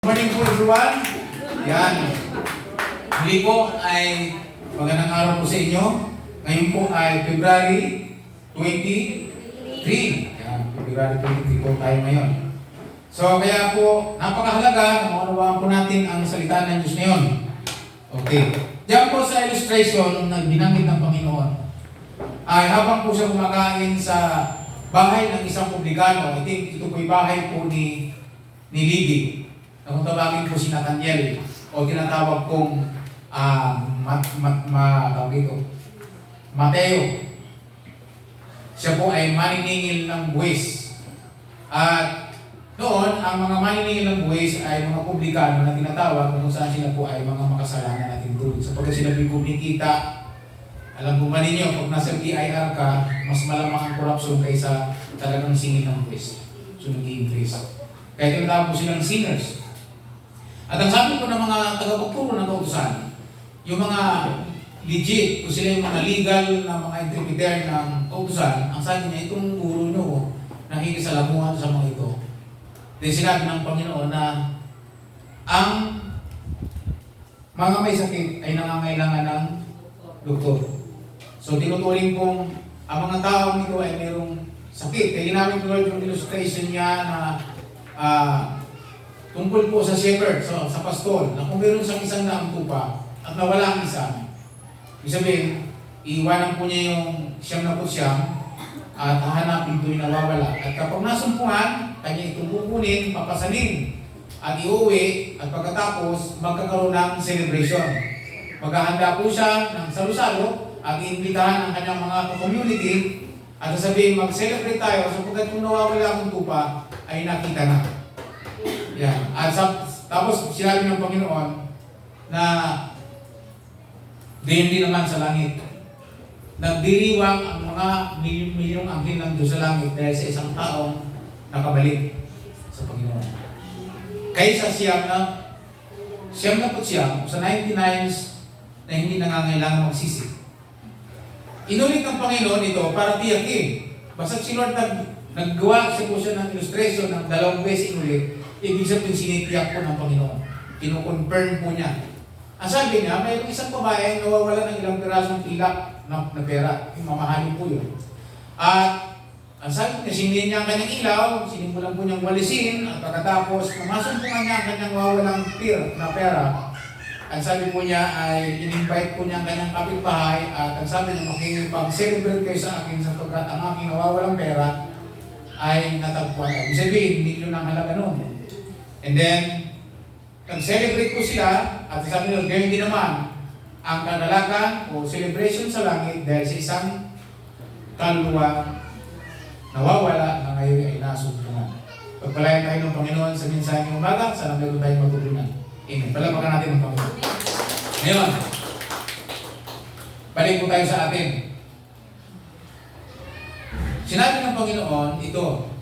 Morning po everyone. Yan. Muli po ay magandang araw po sa inyo. Ngayon po ay February 23. Yan, February 23 po tayo ngayon. So kaya po napakahalaga na maunawaan po natin ang salita ng Diyos ngayon. Okay. Diyan po sa illustration na binanggit ng Panginoon ay habang po siya kumakain sa bahay ng isang publikano, ito po ay bahay po ni Libby. Kung tawagin po si Nathaniel o tinatawag kong Mateo. Siya po ay maniningil ng buwis. At noon, ang mga maniningil ng buwis ay mga publikano na tinatawag kung saan sila po ay mga makasalanan natin doon. Sapagkat sila po kumikita, alam po ba ninyo, pag nasa BIR ka, mas malamang ang korupsyon kaysa talagang singil ng buwis. So nag-i-increase. Kaya tinatawag po silang sinners. At ang sabi ko ng mga tagapagturo ng kautusan, yung mga legit, kung sila yung mga legal na mga interpreter ng kautusan, ang sabi niya, itong guro nyo, nakikisalamuhan sa mga ito. Then sinabi ng Panginoon na ang mga may sakit ay nangangailangan ng doktor. So tinuturing kong ang mga taong ito ay mayroong sakit. Kaya ginamit ko yung illustration niya na tungkol po sa shepherd, sa pastor, na kung meron siyang isang naamtupa at nawala ang isa, ibig sabihin, iiwanan po niya yung siyam na pusyam at hahanapin po yung nawawala. At kapag nasumpungan, kanya itong kukunin, papasanin, at iuwi, at pagkatapos, magkakaroon ng celebration. Maghahanda po siya ng salusalo at iimbitahan ang kanyang mga community at sasabihin, mag-celebrate tayo sapagkat kung nawawala ang tupa, ay nakita na. Yan. At tapos sinabi ng Panginoon na hindi naman sa langit. Nagdiriwang ang mga milyong anghel ng Diyos sa langit dahil sa isang taong nakabalik sa Panginoon. Kaysa siyam na po siyam, sa 99 na hindi nangangailangan magsisi. Inulit ng Panginoon ito para tiyakin. Basta si Lord naggawa siya po siya ng illustration ng dalawang beses inulit. Ibig sabihin sinitiyak po ng Panginoon. Kino-confirm po niya. Ang sabi niya, may isang babae nawawala ng ilang pirasong tilak na pera. Yung mamahalin po yun. At ang sabi niya, sinilin niya ang kanyang ilaw, sinimulan po niyang walisin, at pagkatapos, pumasumpungan niya ang kanyang wawalang na pera. Ang sabi po niya ay in-invite po niya ang kanyang kapitbahay at ang sabi niya, makikipag-celebrate kayo sa akin sapagkat ang aking nawawalang pera ay natagpuan. Ibig sabihin, milyon ang halaga noon. And then, nag-celebrate ko sila at sabi nila, gayon din naman ang kadalakan o celebration sa langit dahil sa isang kaluluwa nawawala na ngayon ay nasumpungan. Pagpalayan tayo ng Panginoon sa mensahe ng umaga, sana meron tayong matutunan. Amen. Palapakan natin ang Panginoon. Ngayon, balik po tayo sa atin. Sinabi ng Panginoon ito,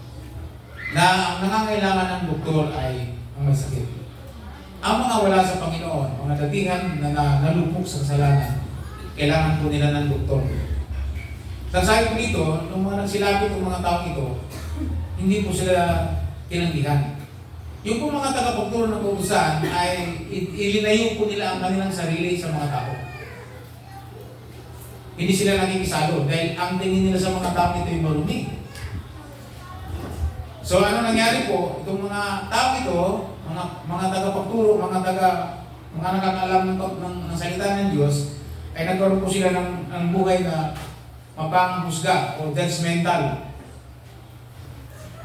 na ang nangangailangan ng doktor ay ang may sakit. Ang mga wala sa Panginoon, mga datihan na nalupok sa kasalanan, kailangan po nila ng doktor. Sasabi po dito, nung mga nagsilapit ng mga tao ito, hindi po sila tinanggihan. Yung po mga tagapagturo ng kautusan ay ilinayo po nila ang kanilang sarili sa mga tao. Hindi sila nakikisalo dahil ang tingin nila sa mga tao ito ay marumi. So ano nangyari po, itong mga tao ito, mga tagapagturo, mga nakakaalam ng salita ng Diyos, ay nagkaroon po sila ng buhay na mapanghusga o judgmental.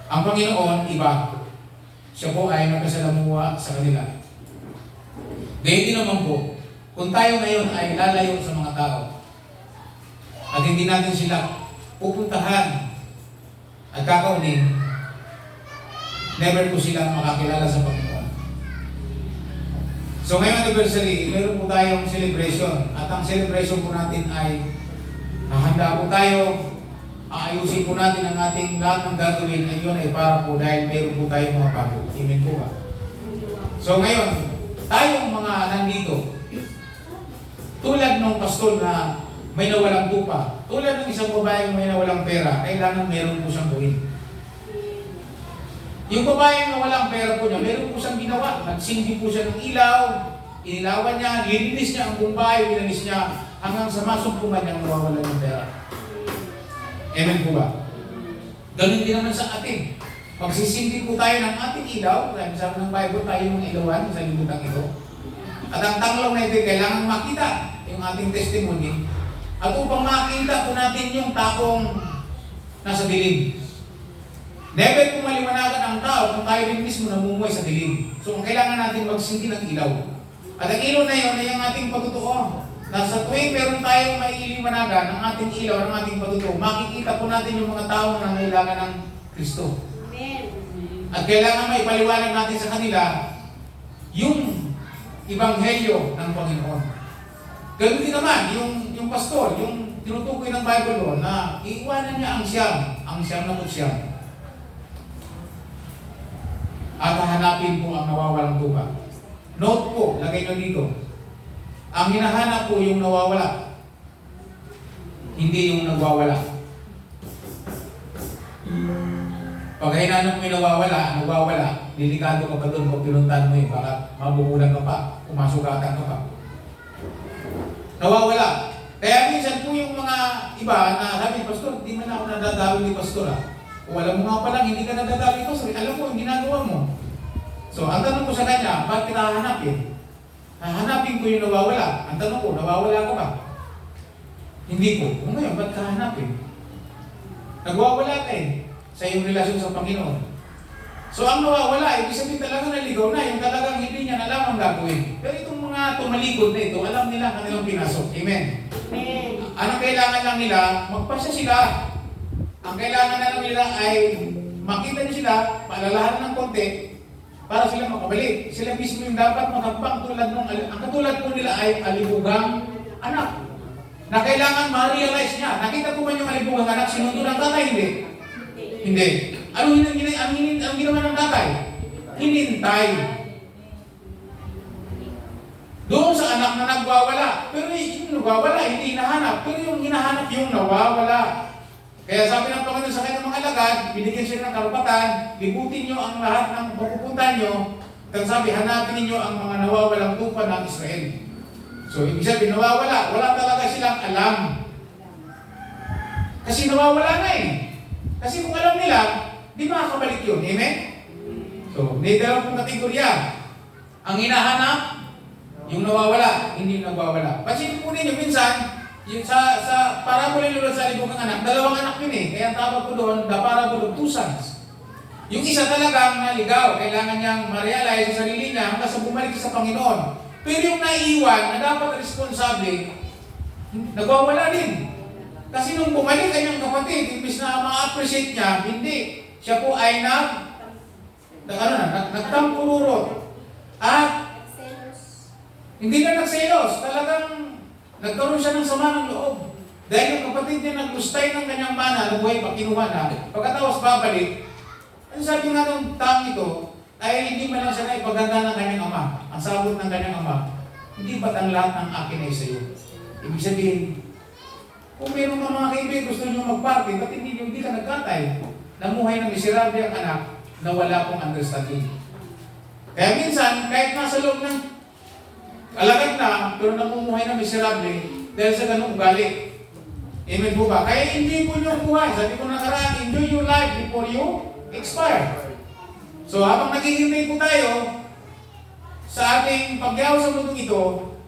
Ang Panginoon, iba. Siya po ay nagkasalamuha sa kanila. Gayun din naman po, kung tayo ngayon ay lalayo sa mga tao, at hindi natin sila pupuntahan at kakaunin, never po silang makakilala sa Panginoon. So ngayong anniversary, meron po tayong celebration. At ang celebration po natin ay hahanda po tayo, aayusin po natin ang ating lahat ng gagawin ay yun ay para po dahil meron po tayong mga bago. Amen po ba? So ngayon, tayong mga nandito, tulad ng pastor na may nawalang tupa, tulad ng isang babae may nawalang pera, kailangan meron po siyang gawin. Yung babae na walang pera po niya, meron po siyang ginawa. Nagsindi po siya ng ilaw, inilawan niya, lininis niya ang buong bahay, lininis niya hanggang sa masumpungan niya nawawala ng pera. Amen po ba? Ganun din naman sa atin. Magsisindi po tayo ng ating ilaw, dahil sabi ng Bible, tayo yung ilawan sa libutan ito. At ang tanglong na ito, kailangan makita yung ating testimony. At upang makita po natin yung taong nasa dilim. Never kung maliwanagan ang tao kung tayo rin mismo namumuhay sa dilim. So, ang kailangan natin magsindi ng ilaw. At ang ilaw na yun ay ang ating patutuo. Na sa tuwing meron tayong mailiwanagan ng ating ilaw, ng ating patutuo, makikita po natin yung mga taong nangailangan ng Kristo. At kailangan may paliwanag natin sa kanila yung Ebanghelyo ng Panginoon. Ganun din naman, yung pastor, yung tinutukoy ng Bible doon na iiwanan niya ang siyam na siyam. At hahanapin po ang nawawalang tupa. Note po, lagay nyo dito. Ang hinahanap po yung nawawala. Hindi yung nagwawala. Pag hinanap mo yung nawawala, delikado ka pa doon pag pinuntahan mo baka mabubulan ka pa, kumasugatan ka pa. Nawawala. Kaya minsan po yung mga iba na sabi, Pastor, di man ako nadadawin ni Pastor Kung alam mo nga palang, hindi ka nadadawin ni Pastor, alam mo yung ginagawa mo. So, ang tanong ko sa kanya, bakit kita hahanapin? Hahanapin ko yung nawawala. Ang tanong ko, nawawala ka ba? Hindi ko. Kung ngayon, ba't ka hahanapin? Nagwawala ka sa iyong relasyon sa Panginoon. So, ang nawawala, ibig sabihin talaga naligaw na, yung talagang hindi niya alam ang gagawin. Pero itong mga tumalikod na ito, alam nila kanilang pinasok. Amen? Amen. Anong kailangan lang nila? Magpasya sila. Ang kailangan na lang nila ay makita niyo sila, paalalahan ng konti, para sila makabalik. Sila mismo yung dapat makapang tulad ng, ang katulad po nila ay alibugang anak. Na kailangan ma-realize niya. Nakita ko ba yung alibugang anak, sinundo ng tatay? Hindi. Ano ginawa ng tatay? Hinintay. Doon sa anak na nagwawala. Pero yung nagwawala, hindi hinahanap. Pero yung hinahanap yung nawawala. Kaya sabi ng Panginoon sa kanyang mga alagad, binigyan siya ng karapatan, libutin nyo ang lahat ng pupuntahan nyo, at sabi, hanapin ninyo ang mga nawawalang tupa ng Israel. So, ibig sabihin, nawawala. Wala talaga silang alam. Kasi nawawala na Kasi kung alam nila, di makakabalik yun. Amen? So, may dalawang pong kategorya. Ang hinahanap, yung nawawala, hindi yung nagwawala. Pansinin po ninyo, minsan, yung sa parabola yung sa libugang anak, dalawang anak yun Kaya ang tawag ko doon, the parable of two sons. Yung isa talagang naligaw, kailangan niyang ma-realize sa sarili niya hanggang sa bumalik sa Panginoon. Pero yung naiiwan, na dapat responsable, nagwawala din. Kasi nung bumalik kanyang kapatid, imbis na ma-appreciate niya, hindi. Siya po ay nagtampururot. At hindi na nagselos, talagang nagkaroon siya ng sama ng loob. Dahil yung kapatid niya naglustay ng kanyang mana, nabuhay pa, kinuha na. Pagkatapos babalik, ano sabi nga ng taong ito, ay hindi man lang siya na ipaganda ng kanyang ama. Ang sabot ng kanyang ama, hindi ba't ang lahat ng akin ay sa iyo? Ibig sabihin, kung meron mga kaibigan gusto nyo mag-party, ba't hindi ka nagkatay? Namuhay ng miserable ang anak na wala pong understanding. Kaya minsan, kahit nasa loob ng alagad na, pero namumuhay na miserable dahil sa ganung ugali. Amen po ba? Kaya enjoy po nyo ang buhay. Sabi ko nakaraan, enjoy your life before you expire. So habang naghihintay po tayo sa ating pagyaw sa mundong ito,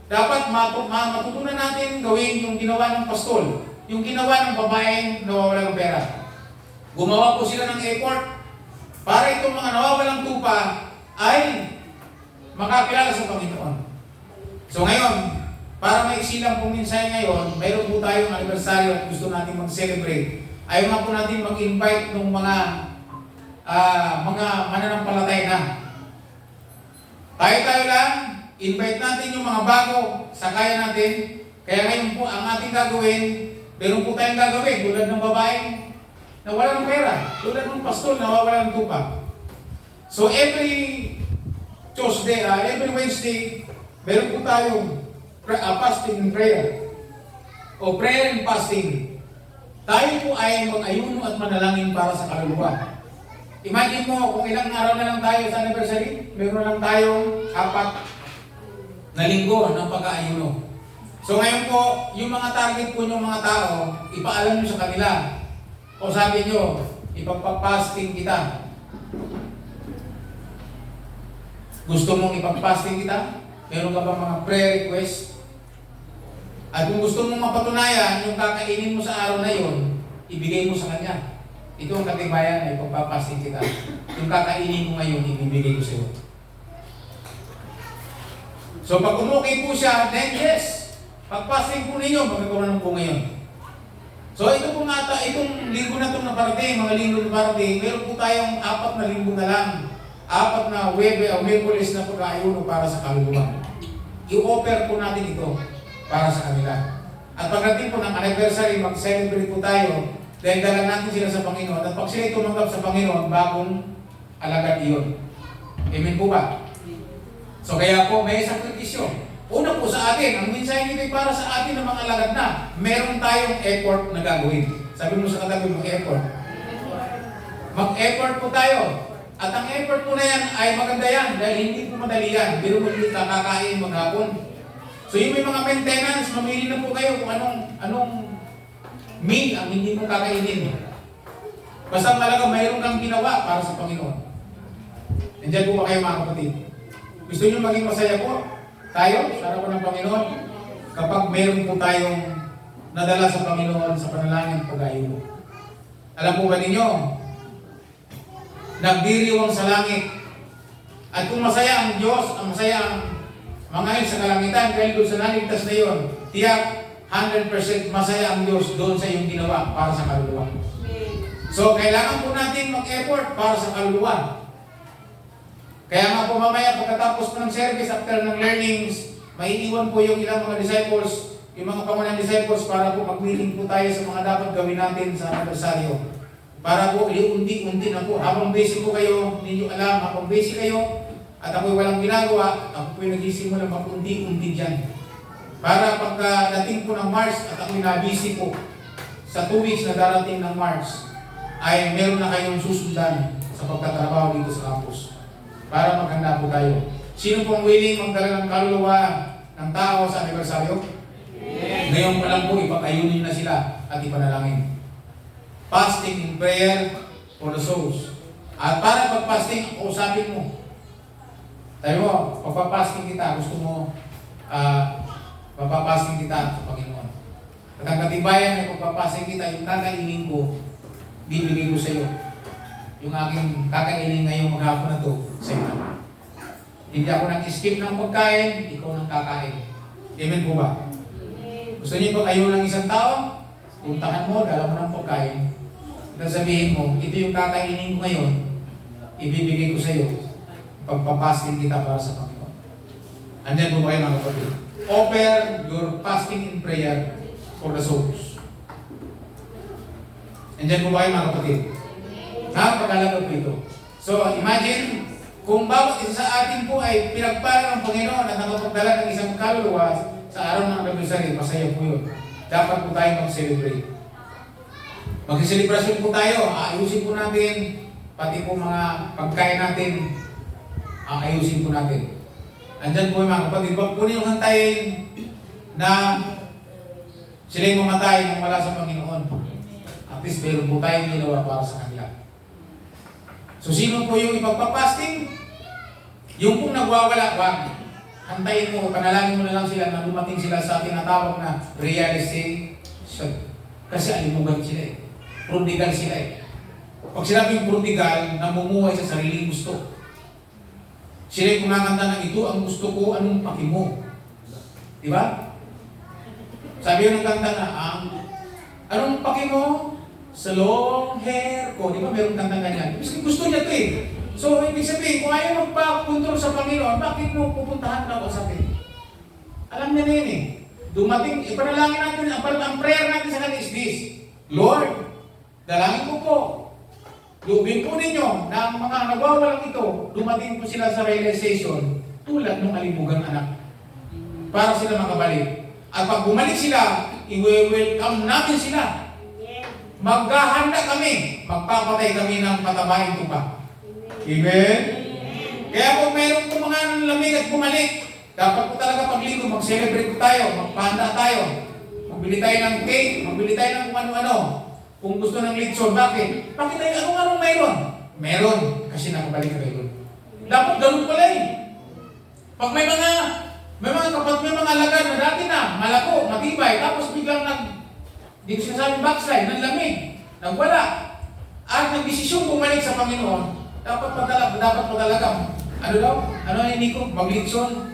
dapat matutunan natin gawin yung ginawa ng pastol, yung ginawa ng babaeng nawawalang pera. Gumawa po sila ng effort para itong mga nawawalang tupa ay makakilala sa Panginoon. So ngayon, para maisilang pong minsan ngayon, mayroon po tayong anibersaryo at gusto natin mag-celebrate. Ayaw nga po natin mag-invite ng mga mananampalatay na. Tayo lang, invite natin yung mga bago sa kaya natin. Kaya ngayon po, ang ating gagawin, meron po tayong gagawin, tulad ng babae na wala ng pera, tulad ng pastol na wala ng tupa. So every Tuesday, every Wednesday, meron po tayong fasting and prayer. O prayer and fasting. Tayo po ay mag-ayuno at manalangin para sa kaluluwa. Imagine mo kung ilang araw na lang tayo sa anniversary, meron na lang tayong 4 na linggo ng pag-aayuno. So ngayon po, yung mga target po ng mga tao, ipaalam nyo sa kanila. O sabi nyo, ipagpapasting kita. Gusto mong ipagpasting kita? Meron ka ba mga prayer request? At kung gusto mong mapatunayan, yung kakainin mo sa araw na yon, ibigay mo sa kanya. Ito ang katibayan ay ipagpapasting kita. Yung kakainin mo ngayon, ibibigay ko sa iyo. So pag umukay po siya, then yes, pagpasting po ninyo, magkakaroon po ngayon. So ito po nga, itong linggo na itong naparating, mga linggo na parating, meron po tayong 4 na linggo na lang. 4 na Webe o Merkulis na pag-aayuno para sa kaluluwa. I-offer po natin ito para sa kanila. At pagdating po ng anniversary, mag-celebrate po tayo, dahil dala natin sila sa Panginoon. At pag sila tumanggap sa Panginoon, bagong alagad iyon. Amen po ba? So kaya po, may sakripisyo. Una po sa atin, ang mensahe nito ay para sa atin ng mga alagad na meron tayong effort na gagawin. Sabi mo sa katabi mo, effort. Mag-effort po tayo. At ang effort po na yan ay maganda yan dahil hindi po madali yan. Pero mo hindi kakakain maghapon. So yung may mga maintenance, mamili na po kayo kung anong meal ang hindi mo kakainin. Basta talaga mayroon kang ginawa para sa Panginoon. Nandiyan po ba kayo mga kapatid? Gusto nyo maging masaya po? Tayo, sa harapan ng Panginoon, kapag mayroon po tayong nadala sa Panginoon sa panalangin at pag-ayuno. Alam po ba ninyo, nagdiriwang sa langit. At kung masaya ang Diyos, ang masaya ang mga yun sa kalangitan, dahil doon sa naligtas na yun, tiyak 100% masaya ang Diyos doon sa iyong ginawa para sa kaluluwa. So, kailangan po natin mag-effort para sa kaluluwa. Kaya nga po mamaya pagkatapos po ng service, after ng learnings, maiiwan po yung ilang mga disciples, yung mga pangunang disciples para po mag-meeting po tayo sa mga dapat gawin natin sa anibersaryo. Para po unti-unti na po, habang busy po kayo, hindi nyo alam, habang busy kayo, at ako'y walang ginagawa, ako po'y nag-isimula mag-unti-unti dyan. Para pagkadating po ng March, at ako'y na-busy po, sa 2 weeks na darating ng March, ay meron na kayong susundan sa pagtatrabaho dito sa campus. Para maghanda po tayo. Sino pong willing magdala ng kaluluwa ng tao sa anibersaryo? Yes. Ngayon pa lang po, ipag-ayunin na sila at ipanalangin. Fasting and prayer for the souls. At para pag-fasting, usapin mo. Tayo mo, pagpapasting kita, gusto mo, pagpapasting kita sa Panginoon. At ang katibayan na pagpapasting kita, yung kakainin ko, bibigay ko sa iyo. Yung aking kakainin ngayong maghapon na to, sa iyo. Hindi ako nag-skip ng pagkain, ikaw nang kakain. Amen po ba? Gusto niyo pag ayaw ng isang tao, puntahan mo, dala mo ng pagkain. Sabihin mo, ito yung kakainin ko ngayon, ibibigay ko sa iyo. Pagpapasting kita para sa Panginoon. Andyan po ba kayo mga kapatid? Offer your fasting in prayer for the souls. Andyan po ba kayo mga kapatid? Napakalaga po ito. So imagine, kung bawat isa sa atin po ay pinagpala ng Panginoon at nakapagdala ng isang kaluluwa sa araw ng anibersaryo, masaya po yun. Dapat po tayo mag-celebrate. Mag-celebrasyon po tayo, ayusin po natin, pati po mga pagkain natin, ayusin po natin. Andyan po yung mga kapatid, wag po niyo hantayin na sila'y mamatay nang wala sa Panginoon. At least meron po tayong ginawa para sa kanila. So sino po yung ipagpapasting? Yung pong nagwawala, wag. Hantayin mo, panalangin mo na lang sila na dumating sila sa tinatawag na realization. Kasi alimugan sila eh. Prodigal sila eh. Pag sinabing prodigal, namumuhay sa sariling gusto. Sila yung kumanganta ng ito, ang gusto ko, anong paki mo? Diba? Sabi yun ng kanta na, anong paki mo? Sa long hair ko. Di ba meron kanta ganyan? Gusto niya ito eh. So, ibig sabihin, kung ayaw magpa-control sa Panginoon, bakit mo pupuntahan na ako sa akin? Alam niya na yun eh. Dumating, ipanalangin natin, ang prayer natin sa kanya is this: Lord, dalangin ko po. Lubin po ninyo na ang mga nagwawalang ito, dumating po sila sa realization tulad ng alimugang anak. Para sila makabalik. At pag bumalik sila, i-welcome natin sila. Maghahanda kami, magpapatay kami ng patabaing tupa. Amen? Kaya kung mayroon po mga lamig at bumalik, dapat po talaga paglinggo, mag-celebrate po tayo, magpahanda tayo. Magbili tayo ng cake, magbili tayo ng kung ano-ano. Kung gusto ng litson, bakit? Bakit tayo anong mayroon? Meron, kasi nakabalik ka kayo. Dapat ganun pala eh. Pag may mga lagad na dati na, malako, matibay, tapos biglang di ko sinasabing backslide, nanlamig, nagwala, at nagdesisyong bumalik sa Panginoon, dapat padalagang, ano daw? Ano ni Nico? Maglitson.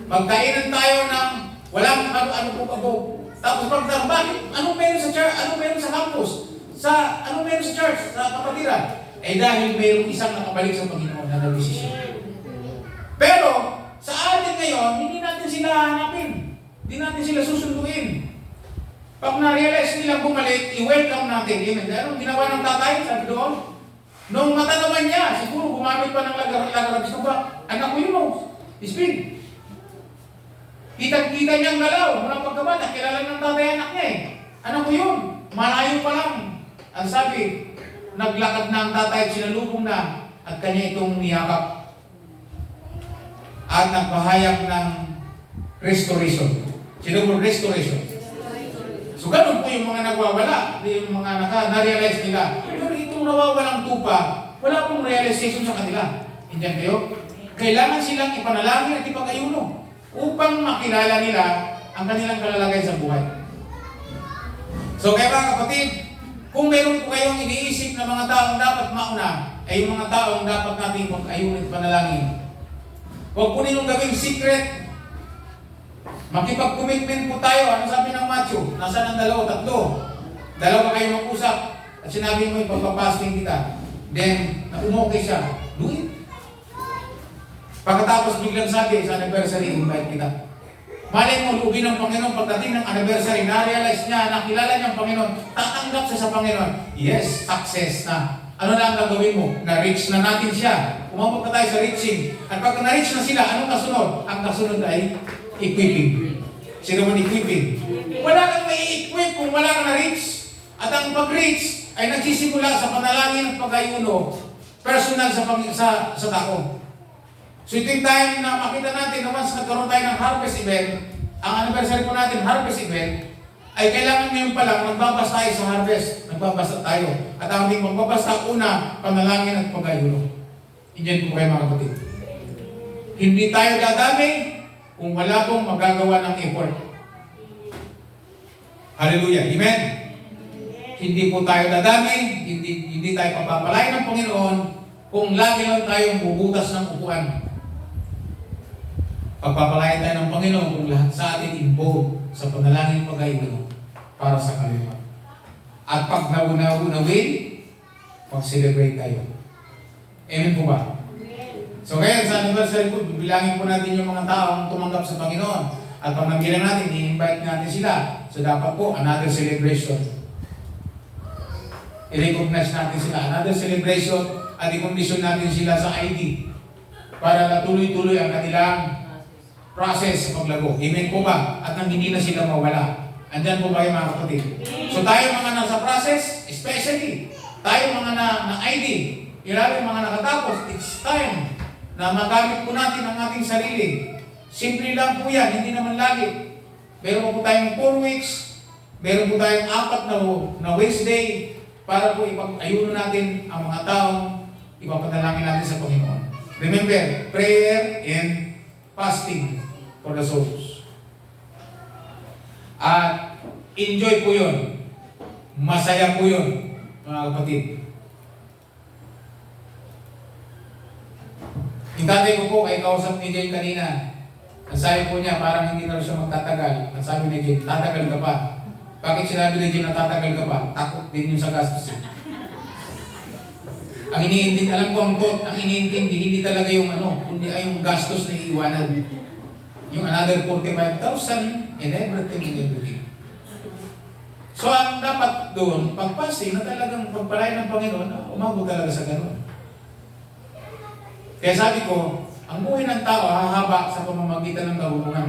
Magkainan tayo ng walang ano po. Tapos pagdang, bakit? Anong meron sa church? Anong meron sa campus? Anong meron sa church? Sa kapatiran? Eh dahil mayroong isang nakabalik sa Panginoon na nagdesisyon. Pero, sa atin ngayon, hindi natin sila hanapin. Hindi natin sila susunduin. Pag na-realize nilang bumalik, i-welcome natin. Amen. Anong ginawa ng tatay? Sabi doon, nung matanaman niya, siguro gumamit pa ng lagarabis na ba? Anak ko yun, speed. Kita-kita niyang galaw. Mula pagkabata, kilala ng tatay anak niya eh. Anak ko yun. Malayo pa lang. Ang sabi, naglakad na ang tatay at sinalubong na at kanya itong niyakap. At nagpahayag ng restoration. Sino po restoration? So ganun po yung mga nagwawala, yung mga na-realize nila. Pero itong nawawalang tupa, wala pong realization sa kanila. Hindi kayo? Kailangan silang ipanalangin at ipag-ayuno upang makilala nila ang kanilang kalalagay sa buhay. So kaya mga kapatid, kung meron po kayong iniisip na mga taong dapat mauna, ay yung mga taong dapat natin pag-ayuno at panalangin. Huwag po ninyong gawing secret. Makipag-commitment po tayo. Ano sabi ng Matthew? Nasaan ang dalawa kayo mag-usap. At sinabi mo, ipagpapasting kita. Then, naumokay siya. Do it. Pagkatapos biglang sabi, sa anniversary, invite kita. Malay mo, lubin ng Panginoon, pagdating ng anniversary, na-realize niya, nakilala niya ang Panginoon, tatanggap siya sa Panginoon. Yes, success na. Ano na ang gagawin mo? Na-reach na natin siya. Umabot na tayo sa reaching. At pag na-reach na sila, anong kasunod? Ang kasunod ay equipping. Sino man equipping? Wala kang mai-equip kung wala kang na-reach. At ang pag-reach ay nagsisimula sa panalangin at pag-ayuno personal sa tao. So ito yung time na makita natin na once nagkaroon tayo ng harvest event, ang anniversary po natin, harvest event, ay kailangan ngayon pa lang magbabas tayo sa harvest. Magbabasa tayo. At ang ating magbabasa, una, panalangin at pag-ayuno. Inyan po kayo mga kapatid. Hindi tayo dadami kung wala pong magagawa ng effort. Hallelujah. Amen? Hindi po tayo dadami, hindi tayo papapalain ng Panginoon kung lagi lang tayong bubutas ng upuan. Pagpapalain tayo ng Panginoon kung lahat sa atin involved sa panalangin pag-ayuno para sa kalima. At pag naunawin, mag-celebrate tayo. Amen po ba? So ngayon sa anniversary po, bibilangin po natin yung mga taong tumanggap sa Panginoon. At pag nabilang natin, i-invite natin sila. So dapat po, another celebration. I-recognize natin sila. Another celebration at i-condition natin sila sa ID para na tuloy-tuloy ang kanilang process sa paglago. Amen po ba? At nang hindi na sila mawala. Andyan po ba yung mga kapatid? So tayo mga nasa process, especially, tayo mga na ID, ilalo yung mga nakatapos, it's time na magamit po natin ang ating sarili. Simple lang po yan, hindi naman lagi. Meron po tayong 4 weeks, meron po tayong 4 na Wednesday para po ipag-ayuno natin ang mga taong ipapadalangin natin sa Panginoon. Remember, prayer and fasting for the souls. At enjoy po yun. Masaya po yun, mga kapatid. Yung tatay ko po, ay kausap ni Jane kanina. Ang sabi po niya, parang hindi na siya magtatagal. Ang sabi ni Jane, tatagal ka pa. Bakit sinabi ni Jane na tatagal ka pa? Takot din yung sa gastos. Ang iniintindi, alam ko ang iniintindi, hindi talaga yung kundi ay yung gastos na iiwanan. Yung another 45,000 and everything. So ang dapat doon, pagpasing na talagang pagpalain ng Panginoon, umabot talaga sa ganun. Kaya sabi ko, ang buhay ng tao hahaba sa pamamagitan ng karunungan.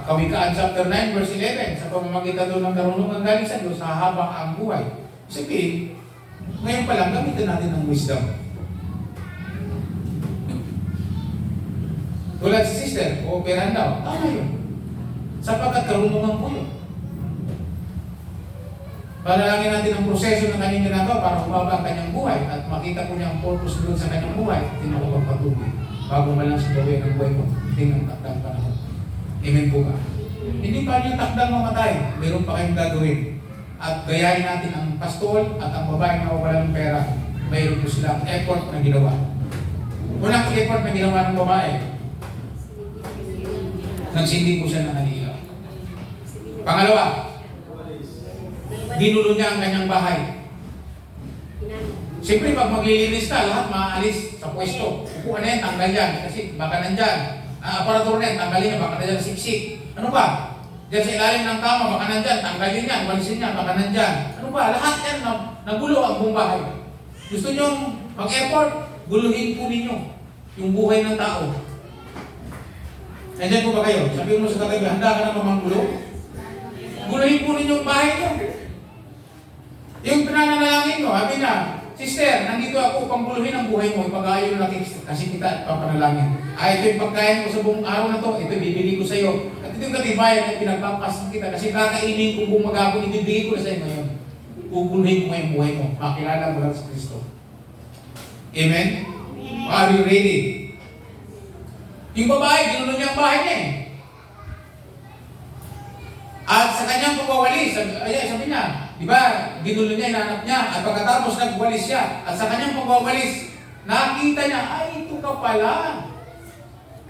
Kawikaan chapter 9 verse 11, sa pamamagitan doon ng karunungan galing sa Diyos, hahaba ang buhay. Sabihin, ngayon pa lang, gamitin natin ng wisdom. Tulad si sister, operahan daw. Tama yun. Sapagkat karunungan po yun. Panalangin natin ang proseso ng kanyang ginagawa para humaba ang kanyang buhay at makita po niya ang purpose doon sa kanyang buhay. Hindi na ako magpatuloy. Bago man lang sa gawin ng buhay mo, hindi nang takdang panahon. Amen po ba? Hindi pa niya takdang mamatay. Meron pa kayong gagawin. At gayahin natin ang pastol at ang babae na wala ng pera. Mayroon po silang effort na ginawa. Unang effort na ginawa ng babae, nagsindi po siya ng kanila. Pangalawa, ginulo niya ang kanyang bahay. Siyempre, pag maglilinis ka, lahat maaalis sa pwesto. Upuan na yan, tanggal yan. Kasi baka nandyan. Ang aparatur na yan, tanggalin niya, baka nandyan siksik. Ano ba? Diyan sa ilalim ng kama, baka nandyan, tanggalin yan, walisin niya, baka nandyan. Ano ba? Lahat yan, nagulo ang buong bahay. Gusto nyo mag-effort, guluhin po ninyo yung buhay ng tao. Nandyan po ba kayo? Sabihin mo sa katabi, handa ka na mamanggulo? Guluhin po ninyo yung bahay nyo. Yung pinanalangin mo, sabi na, sister, nandito ako upang guluhin ang buhay mo, ipag-aayon natin kasi kita at papanalangin. Ito yung pagkain ko sa buong araw na to, ito ibibigay ko sa iyo. At ito yung katibayan na pinagpapas kita kasi kakainin kong buong maghapon, ibibigay ko na sa iyo ngayon. Guguluhin mo yung buhay mo, makilala mo lang sa Kristo. Amen? Are you ready? Yung babae, ginulo niya ang bahay niya eh. At sa kanyang pagwawalis, sabi niya, di ba, ginulo niya, inanap niya, at pagkatapos nagwalis siya, at sa kanyang pagwawalis, nakita niya, ay, ito ka pala.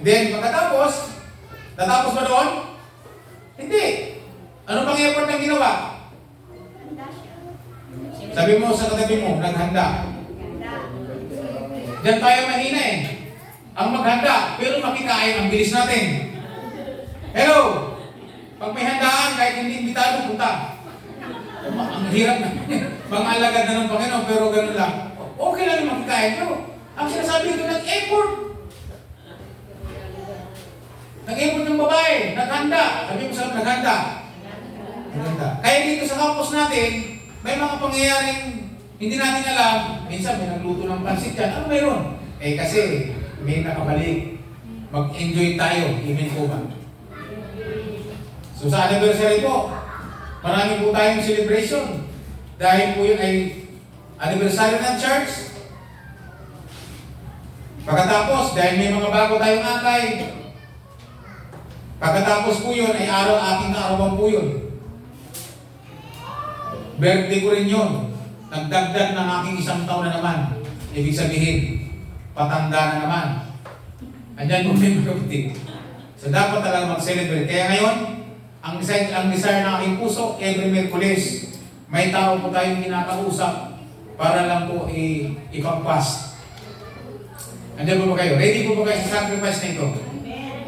Then, pagkatapos, natapos ba doon? Hindi. Ano pang effort na ginawa? Sabi mo sa katabi mo, naghanda. Diyan tayo mahina eh. Ang maghanda, pero makikain, ang bilis natin. Hello! Pag may handaan, kahit hindi imbitado, punta. Ang hirap na. Pang-alagad na ng Panginoon, pero gano'n lang. Okay lang yung makikain, pero ang sinasabi ito, nag-effort. Nag-effort ng babae, naghanda. Sabi mo sa naghanda. Naghanda. Kaya dito sa campus natin, may mga pangyayaring hindi natin alam. Minsan may nagluto ng pansit yan. Ano mayroon? Eh kasi may nakabalik. Mag-enjoy tayo. Amen po ba? So sa anniversary po, marami po tayong celebration. Dahil po yun ay anniversary ng church. Pagkatapos, dahil may mga bago tayong atay. Pagkatapos po yun ay aking kaarawan po yun. Birthday ko rin yun. Nagdagdag ng aking 1 taon na naman. Ibig sabihin, patanda na naman. Andyan po may birthday. So dapat talaga mag-celebrate. Kaya ngayon, ang desire ng aking puso, every Merkulis, may tao po tayong kinakausap para lang po ipag-fast. Andyan po ba kayo? Ready po ba kayo sa sacrifice na ito?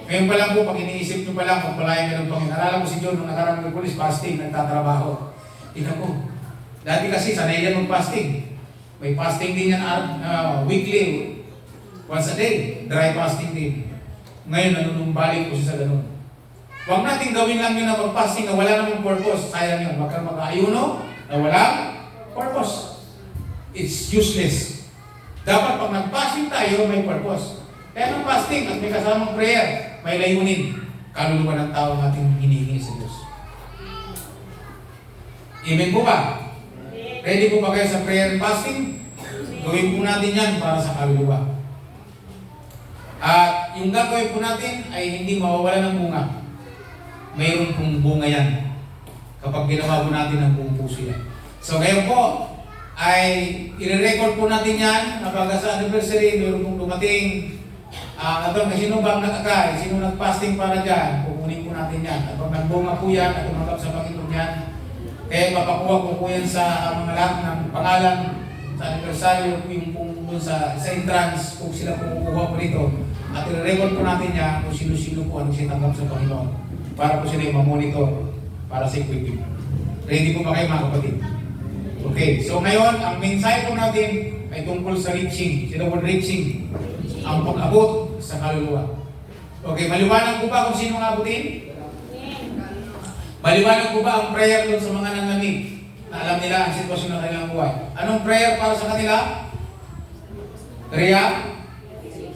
Ngayon pa lang po, pag iniisip nyo pa lang, pagpalayan nyo ng Panginoon. Alala ko si John, nung nakarang Merkulis, fasting, nagtatrabaho. Ika po. Dati kasi, sanay yan mag-fasting. May fasting din yan weekly. Once a day. Dry fasting din. Ngayon, nanunumbalik po siya sa ganun. Huwag natin gawin lang yun na mag-fasting na wala namang purpose. Sayang yun. Huwag kang mag-ayuno na walang purpose. It's useless. Dapat pag nag-fasting tayo, may purpose. Kaya ng fasting at may kasamang prayer, may layunin. Kaluluwa ng tao natin hinihingi sa Diyos. Amen po ba? Ready po ba kayo sa prayer and fasting? Gawin po natin yan para sa kaluluwa. At yung gagawin po natin ay hindi mawawala ng bunga. Mayroon pong bunga yan kapag ginawa po natin ng buong puso yan. So ngayon po ay i-record po natin yan kapag sa anniversary mayroon pong dumating sino bang nakakay, sino nag-fasting para dyan, pupunin po natin yan. At pag nagbunga po yan at tumanggap sa Panginoon yan, kaya mapakuha ko po yan sa mga lahat ng pangalan sa anibersaryo, yung kung sa entrance, kung sila po kukuha po dito. At i-record po natin yan kung sino-sino po ang sitanggap sa Panginoon para po sila i-monitor para sa equipment. Ready po ba kayo mga kapatid? Okay, so ngayon, ang mensahe po natin ay tungkol sa reaching. Sino po reaching? Ang pag-abot sa kaluluwa. Okay, maliwanag po ba kung sino ang abutin? Maliwanag po ba ang prayer doon sa mga nanlamig na alam nila ang sitwasyon ng kanilang buhay? Anong prayer para sa kanila?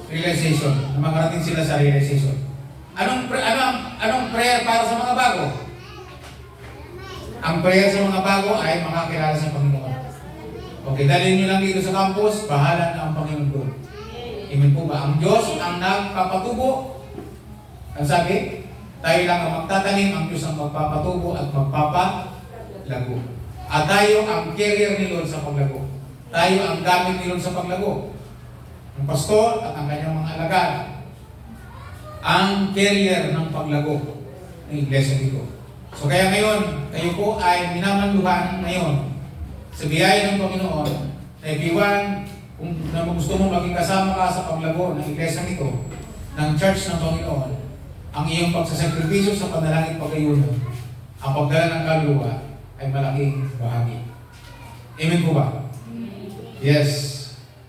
realization. Makarating sila sa realization. Anong prayer para sa mga bago? Ang prayer sa mga bago ay makakilala sa Panginoon. Okay, dalhin nyo lang dito sa campus, bahala na ang Panginoon doon. Amen po ba? Ang Diyos ang nagpapatubo. Ang sabi, tayo lang ang magtatanim, ang Diyos ang magpapatubo at magpapalago. At tayo ang carrier ni Lord sa paglago. Tayo ang gamit ni Lord sa paglago. Ang pastor at ang kanyang mga alagad ang carrier ng paglago ng iglesia dito. So kaya ngayon, kayo po ay minamanduhan ngayon sa biyaya ng Panginoon na ibiwan kung na gusto mo maging kasama ka sa paglago ng iglesia nito, ng church ng Panginoon, ang iyong pagsasakripisyo sa panalangin pag-ayuno, ang pagdala ng kaluluwa ay malaking bahagi. Amen po ba? Yes.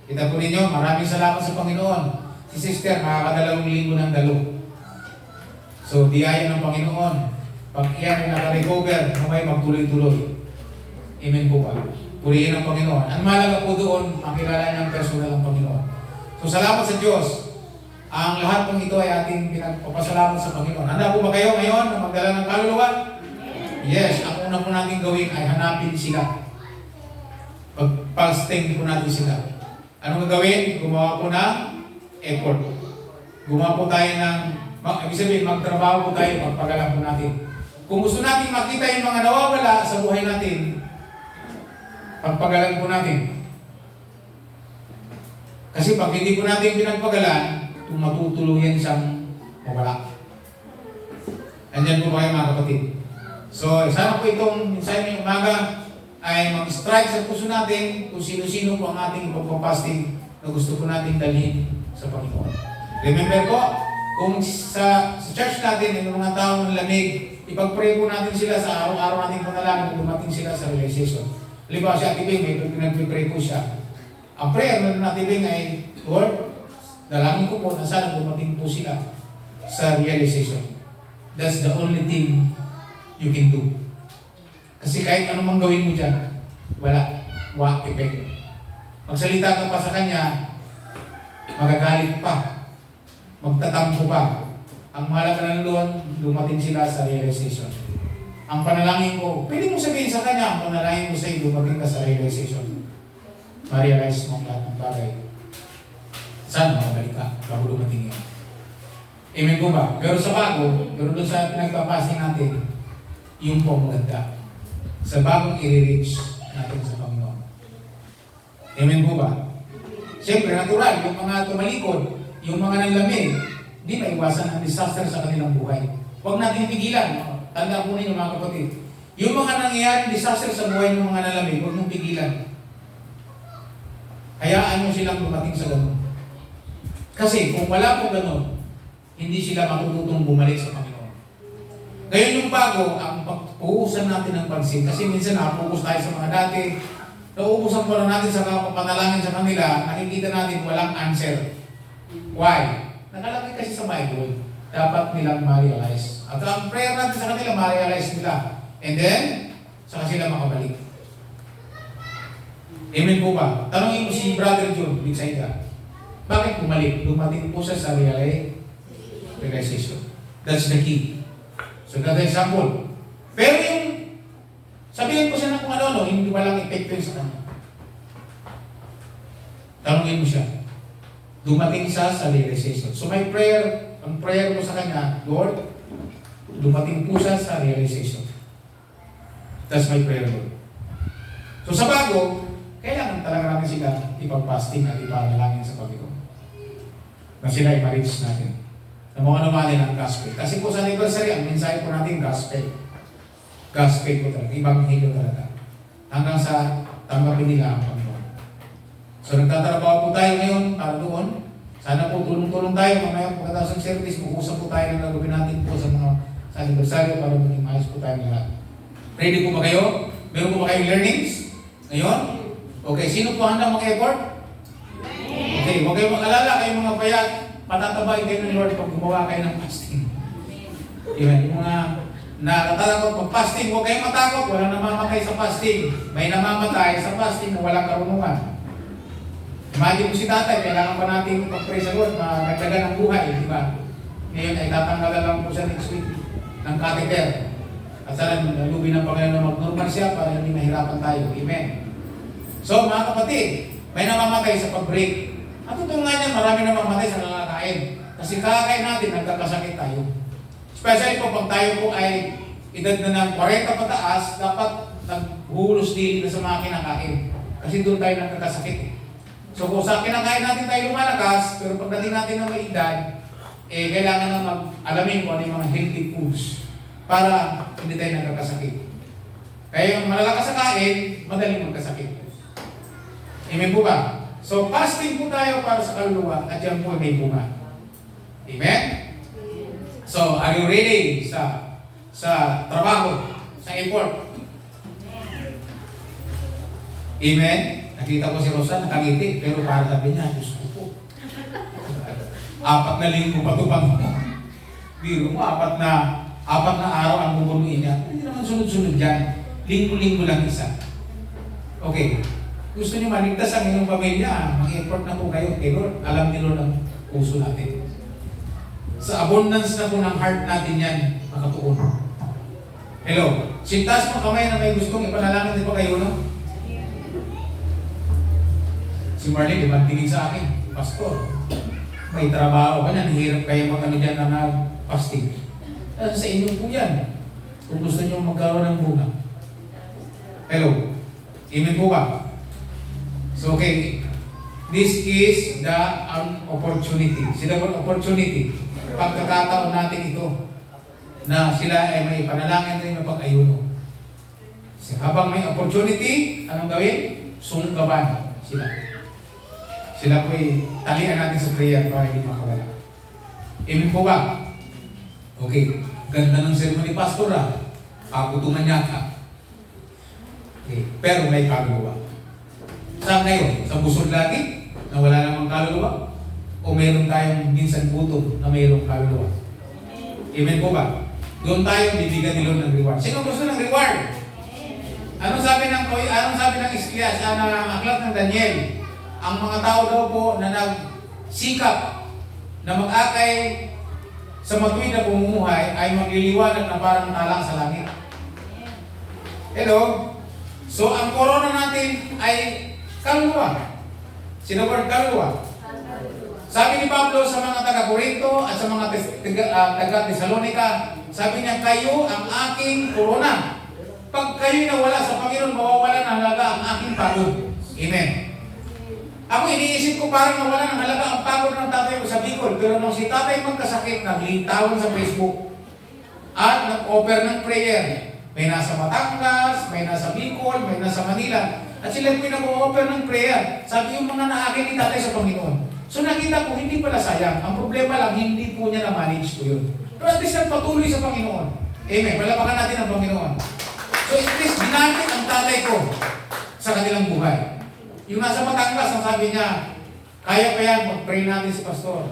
Kita po ninyo, maraming salamat sa Panginoon. Si sister, makakadalawang linggo ng dalo. So, biyaya ng Panginoon. Pag iyan ay naka-recover, may magtuloy-tuloy. Amen po ba? Purihin ang Panginoon. Ang mahalaga po doon, makilala niya ang personal ng Panginoon. So, salamat sa Diyos. Ang lahat ng ito ay ating pinagpapasalamat sa Panginoon. Handa po ba kayo ngayon na magdala ng kaluluwa? Yes. Ang una po natin gawin ay hanapin sila. Pag-fasting po natin sila. Anong gagawin? Gumawa po ng effort. Gumawa po tayo ng, ibig sabihin, magtrabaho po tayo, magpagalang po natin. Kung gusto natin makita yung mga nawawala sa buhay natin, pagpagalan po natin. Kasi pag hindi po natin pinagpagalan, matutuluyan siyang mawala. Andyan po ba kayo mga kapatid? So, sana po itong minsan ng umaga ay mag-strike sa puso natin kung sino-sino po ang ating ipagpapasting na gusto po natin dalhin sa Panginoon. Remember po, kung sa church natin, yung mga taong lamig, ipag-pray po natin sila sa araw-araw natin panalangin kung dumating sila sa realization. Halimbawa si Ate Bing, may pinag-pray po siya. Ang prayer ng Ate Bing ay, Lord, dalangin ko po na sana dumating po sila sa realization. That's the only thing you can do. Kasi kahit anong gawin mo dyan, wala effect. Magsalita ka pa sa kanya, magagalit pa, magtatampo pa. Ang mahalaga na doon, dumating sila sa realization. Ang panalangin ko, pwede mo sabihin sa kanya, ang panalangin ko sa iyo, dumating ka sa realization. Ma-realize mo ang lahat ng bagay. Saan makabalik ka bago dumating yun? Amen po ba? Pero sa bago, pero doon sa pinagpapasing natin, yung po maganda. Sa bagong i-reach natin sa Panginoon. Amen po ba? Siyempre, natural, yung mga tumalikod, yung mga nanlamig, hindi maiwasan ang disaster sa kanilang buhay. Huwag natin pigilan. Tanda po ninyo mga kapatid. Yung mga nangyayaring disaster sa buhay ng mga nanlamig, huwag mong pigilan. Hayaan nyo silang dumating sa ganun. Kasi kung wala po ganun, hindi sila matututong bumalik sa Panginoon. Ngayon yung bago, ang pag-uusan natin ng pansin. Kasi minsan napokus tayo sa mga dati. Nauubusan pa lang natin sa kapapanalangin sa kanila, nakikita natin walang answer. Why? Nakalagay kasi sa Bible, dapat nilang ma-realize. At ang prayer natin sa kanila, ma-realize nila. And then, saka sila makabalik. Amen po ba? Tanongin mo si Brother John, Bigsaida. Bakit bumalik? Dumating po siya sa realization. That's the key. So, ganda example. Pero yung, sabihin ko siya na kung ano, hindi walang epekto yun sa kanya. Tanongin mo siya. Dumating siya sa realization. So, my prayer, ang prayer ko sa kanya, Lord, dumating po siya sa realization. That's my prayer, Lord. So, sa bago, kailangan talaga namin sila ipag-fasting at ipanalangin sa Panginoon. Na sila i-reach natin. Na mga naman ang gospel. Kasi po sa anniversary, ang mensahe po natin, gospel. Gospel po talaga. Ibang hilo talaga. Hanggang sa tanggapin nila ang Panginoon. So nagtatrabaho po tayo ngayon para doon. Sana po tulong-tulong tayo. Mamaya pagkatapos ng service, mag-usap po tayo ng gagawin natin po sa mga sa anniversary para maging maayos po tayo lahat. Ready po ba kayo? Meron po ba kayong learnings? Ngayon? Okay, sino po handa mag-effort? Okay, huwag kayong mag-alala, kayong mga payat, matatabay kayo ng Lord pag gumawa kayo ng fasting. Amen. Yung mga nakatakot pag-fasting, huwag kayong matakot, walang namamatay sa fasting. May namamatay sa fasting na walang karunungan. Imagine mo si tatay, kailangan pa natin pag-pray sa Lord, magdagan ng buhay, di ba? Ngayon ay tatanggalan lang po siya next week ng catheter. At sana nalubi ng Panginoon na mag-normal siya para hindi mahirapan tayo. Amen. So mga kapatid, may namamatay sa pag-break. At totoo nga niyan, marami namamatay sa nakakain. Kasi kakakain natin, nagkakasakit tayo. Especially po pag tayo po ay edad na ng 40 pataas, dapat naghuhulos din na sa mga kinakain. Kasi doon tayo nagkakasakit. So kung sa kinakain natin tayo lumalakas, pero pagdating natin ng may edad, kailangan na mag-alamin kung ano yung mga healthy foods para hindi tayo nagkakasakit. Kaya yung malalakas sa kain, madaling magkasakit. Amen po ba? So fasting po tayo para sa kaluluwa at yan po may bunga. Amen? So are you ready sa trabaho, sa effort? Amen? Nakita ko si Rosa, nakangiti, pero para sabi niya, Diyos ko po. 4 na linggo pa ito pang biro mo, 4 na araw ang bubunuin niya. Hindi naman sunod-sunod dyan. Linggo-linggo lang isa. Okay. Gusto niyo maligtas ang inyong pamilya, mag-effort na po kayo. Kay Lord, alam ni Lord ang puso natin. Sa abundance na po ng heart natin yan, makatuon. Hello. Sintas mo kamay na may gustong ipanalangin din pa kayo, no? Si Marlene, di ba tingin sa akin, Pastor, may trabaho ka na, nahihirap kayo mag-ano dyan na fasting. Sa inyo po yan, kung gusto nyo magkaroon ng bunga. Hello? Amen po ba? So, okay, this is the opportunity. Sila po opportunity. Pagkakataon natin ito, na sila ay may panalangin rin na pag-ayuno. Habang may opportunity, anong gawin? Sungkaban sila. Sila po ay talian natin sa prayer para hindi makawala. Amen po ba? Okay. Ganda ng sermon ni Pastor Pakutungan yata. Okay. Pero may kaluluwa. Saan ngayon? Sa busog lagi? Na wala namang kaluluwa? O meron tayong minsan gutom na mayroong kaluluwa? Amen po ba? Doon tayo bibigyan ni Lord ng reward. Sino gusto ng reward? Anong sabi ng Iskiyas, aklat ng Daniel? Ang mga tao daw po na nagsikap na mag-akay sa matuwid na pumumuhay ay magliliwanag na parang talang sa langit. Hello? So, ang corona natin ay kaluluwa. Sino word kaluluwa? Sabi ni Pablo sa mga taga-Corinto at sa mga taga-Thessalonica, sabi niya, kayo ang aking corona. Pag kayo nawala sa Panginoon, mawawala ng halaga ang aking pagod. Amen. Ako iniisip ko parang nawala ng halaga ang pagod ng tatay ko sa Bicol. Pero nung si tatay magkasakit, naglitawan sa Facebook at nag-offer ng prayer. May nasa Batangas, may nasa Bicol, may nasa Manila. At sila po nag-offer ng prayer. Sabi yung mga naakin ni tatay sa Panginoon. So nakita ko, hindi pala sayang. Ang problema lang, hindi po niya na-manage ko yun. Pero at least nagpatuloy sa Panginoon. Amen. Palapakan natin ang Panginoon. So at least ginamit ang tatay ko sa kanilang buhay. Yung nasa Batangas, ang sabi niya, kaya pa yan, mag-pray natin si Pastor.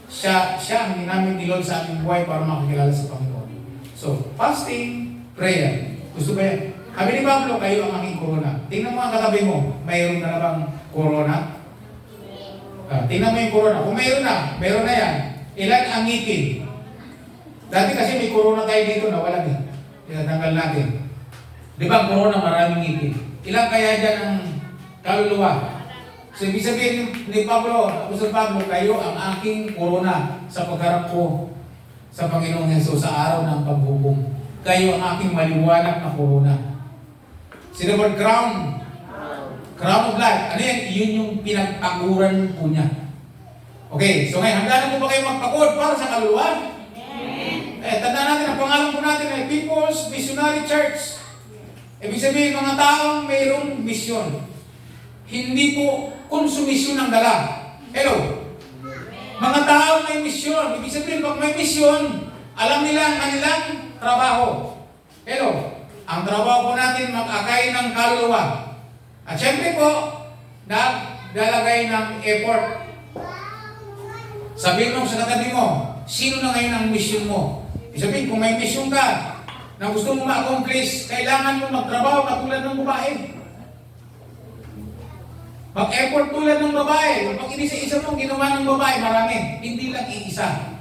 Siya ang ginamit ni Lord sa aming buhay para makakilala sa Panginoon. So, fasting, prayer. Gusto ba yan? Sabi ni Pablo, kayo ang aking corona. Tingnan mo ang katabi mo, mayroon na bang corona? Tingnan mo yung corona. Kung mayroon na yan. Ilan ang ngipin? Dati kasi may corona tayo dito na wala din. Tinatanggal natin. Di ba ang corona maraming ngipin? Ilan kaya dyan ang kaluluwa? So, ibig sabihin ni Pablo, Apostol Pablo, kayo ang aking corona sa pagharap ko sa Panginoong Hesus sa araw ng paghukom. Kayo ang aking maliwanag na corona. Sino ba crown? Crown of life. Ano yan? Yun yung pinagpaguran po niya. Okay, so ngayon, handa na po ba kayo magpagod para sa kaluluwa? Tandaan natin, ang pangalan po natin ay People's Missionary Church. Ibig sabihin, mga taong mayroong misyon. Hindi po konsumisyon ng dala. Hello? Mga taong may misyon. Ibig sabihin, pag may misyon, alam nila ang kanilang trabaho. Hello? Ang trabaho po natin, mag-akay ng kaluluwa. At syempre po, naglalagay ng effort. Sabihin mo sa katabi mo, sino na ngayon ang mission mo? Ibig sabihin, kung may mission ka, na gusto mo ma-accomplish, kailangan mo magtrabaho katulad ng babae. Mag-effort tulad ng babae. Kapag inisa-isa mong ginawa ng babae, marami. Hindi lang iisa.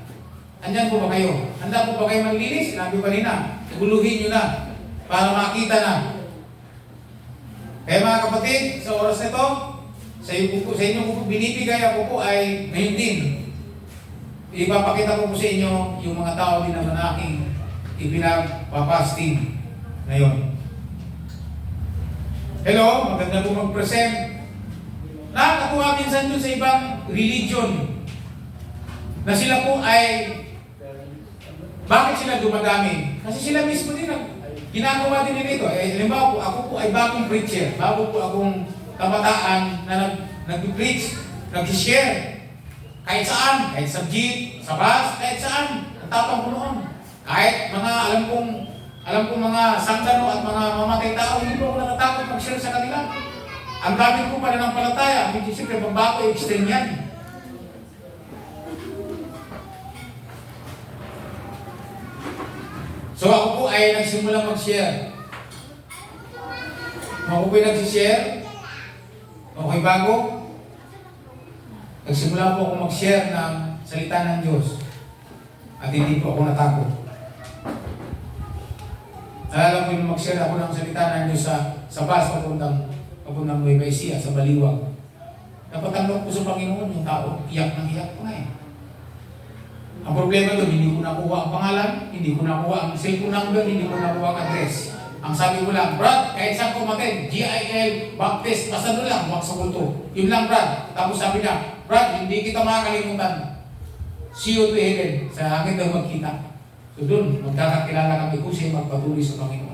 Andyan po ba kayo? Handa po ba kayo maglinis? Sinabi ko kanina, guluhin nyo na para makita na. Kaya mga kapatid, sa oras na ito, sa inyo po binibigay ako po ay ngayon din. Ipapakita ko po sa inyo yung mga tao din naman aking ipinagpapasting ngayon. Hello, maganda po mag-present. Nakakatuwa minsan dun sa ibang religion na sila po ay bakit sila dumadami? Kasi sila mismo din ginagawa din nila ito. Halimbawa po, ako po ay bagong preacher. Bago po akong kabataan na nag-preach, nag-share. Kahit saan, kahit sa jeep, sa bus, kahit saan. Ang tapang ko noon. Kahit mga alam kong mga sandalo at mga mamatay tao, hindi po ako natatakot mag-share sa kanila. Ang gamit ko pala ng palataya, hindi siyempre pagbago, extend yan. So ako po ay nagsimulang mag-share. Ako po ay nagsishare. Okay bago? Nagsimula po ako mag-share ng salita ng Diyos. At hindi po ako natakot. Naalala ko yung mag-share ako ng salita ng Diyos sa bus papuntang Nueva Ecija, sa Baliwag. Napatanggap ko sa Panginoon yung tao. Iyak ng iyak ko nga eh. Ang problema doon, hindi ko nakuha ang pangalan, hindi ko nakuha ang cellphone number, hindi ko nakuha ang address. Ang sabi ko lang, Brad, kahit saan ko mag-end, GIL, Baptist, basta doon lang, huwag sa kulto. Yun lang, Brad. Tapos sabi niya, Brad, hindi kita makakalimutan. See you to heaven. Sa akin daw magkita. So doon, magkakakilala kami kung siya magpatuloy sa Panginoon.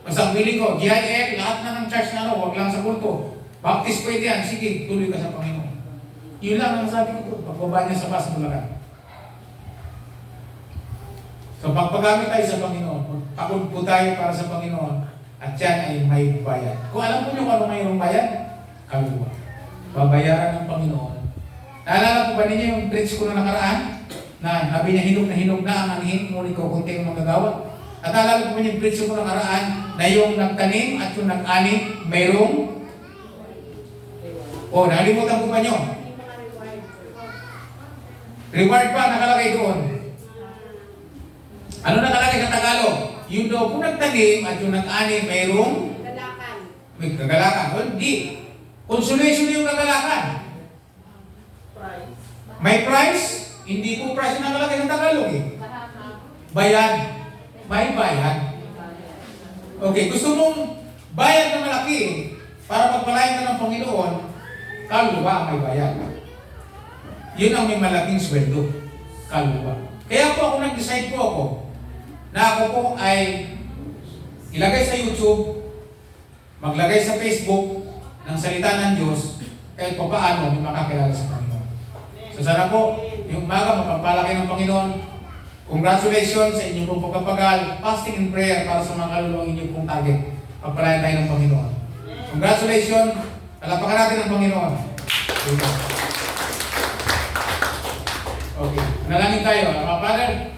Basta ang feeling ko, GIL, lahat na ng church na huwag lang sa kulto. Baptist pwede yan, sige, tuloy ka sa Panginoon. Yun lang ang sabi ko, pagbaba niya sa bus, Bulacan. So pagpagamit tayo sa Pagod po tayo para sa Panginoon, at yan ay may bayad. Kung alam po nyo kung ano mayroong bayad, kaluwa. Babayaran ng Panginoon. Naalala po ba ninyo yung preach ko na nakaraan? Na sabi niya, hinog na ang anhin, ngunit ko kunti ang magagawa. At naalala po ba yung preach ko na nakaraan, na yung nagtanim at yung nag-anim, mayroong? Nakalimutan po ba nyo? Reward pa, nakalagay doon. Ano nakalagay sa Tagalog? Yung daw po nagtanim at yung nag-anim, mayroong? Kagalakan. May kagalakan. Hindi. Consolation yung kagalakan. Price. May price? Hindi po price na nakalagay sa Tagalog eh. Bayad. May bayad. Okay, gusto mong bayad na malaki para pagpalain ka ng Panginoon, kaluluwa may bayad. Yun ang may malaking sweldo. Kaluluwa. Kaya po ako nag-decide po ako na ako po ay ilagay sa YouTube, maglagay sa Facebook ng salita ng Diyos kahit pa paano may makakilala sa Panginoon. So sana po, yung umaga mapagpalaki ng Panginoon. Congratulations sa inyong pong pagpapagal, fasting and prayer para sa mga kaluluwang inyong pong target. Pagpalain tayo ng Panginoon. Congratulations, palapakan natin ng Panginoon. Okay, nalangin tayo. Father,